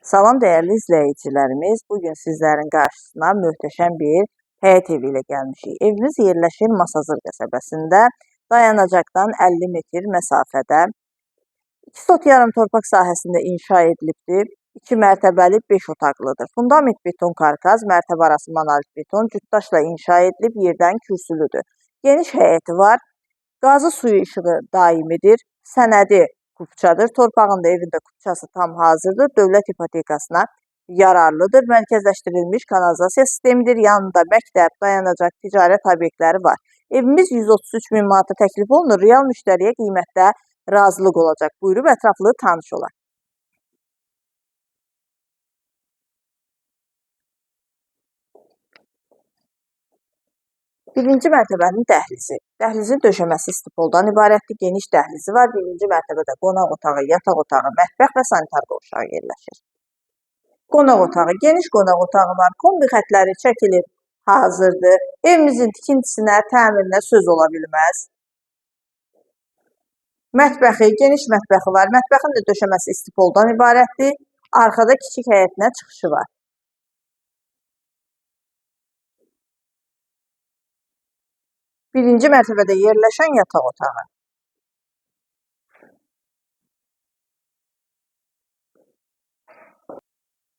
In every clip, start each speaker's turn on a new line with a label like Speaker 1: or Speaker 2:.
Speaker 1: Salam dəyərli izləyicilərimiz, bugün sizlərin qarşısına möhtəşəm bir həyət evi ilə gəlmişik. Evimiz yerləşir Masazır qəsəbəsində, dayanacaqdan 50 metr məsafədə. 2 sot yarım torpaq sahəsində inşa edilibdir. 2 mərtəbəli 5 otaqlıdır. Fundament beton karkaz, mərtəbə arası monolit beton, cütdaşla inşa edilib, yerdən kürsülüdür. Geniş həyəti var, qazı suyu işığı daimidir, sənədi kupçadır. Torpağın da evində kupçası tam hazırdır. Dövlət ipotekasına yararlıdır. Mərkəzləşdirilmiş kanalizasiya sistemidir. Yanında məktəb, dayanacaq, ticarət obyektləri var. Evimiz 133 min manata təklif olunur. Real müştəriyə qiymətdə razılıq olacaq. Buyurub ətraflı tanış olaq. Birinci mərtəbənin dəhlizi. Dəhlizin döşəməsi stipoldan ibarətdir. Geniş dəhlizi var. Birinci mərtəbədə qonaq otağı, yataq otağı, mətbəx və sanitar qovşağı yerləşir. Qonaq otağı, geniş qonaq otağı var. Kombi xətləri çəkilir, hazırdır. Evimizin tikintisinə, təmirinə söz ola bilməz. Mətbəxi, geniş mətbəxi var. Mətbəxin də döşəməsi stipoldan ibarətdir. Arxada kiçik həyətinə çıxışı var. Birinci mərtəbədə yerləşən yataq otağı.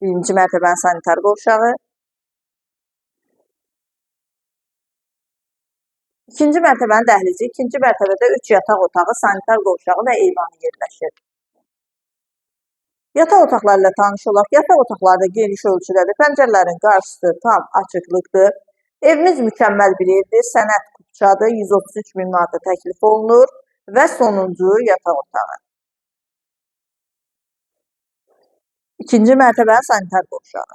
Speaker 1: Birinci mərtəbənin sanitar qovşağı. İkinci mərtəbənin dəhlizi, ikinci mərtəbədə 3 yataq otağı, sanitar qovşağı və eyvanı yerləşir. Yataq otaqları ilə tanış olaq. Yataq otaqları da geniş ölçüdədir. Pəncərələrin qarşısı tam açıqlıqdır. Evimiz mükəmməl bir evdir. Sənəd kupçadır. 133 min manata təklif olunur və sonuncu yataq otağı. İkinci mərtəbənin sanitar qovşağı.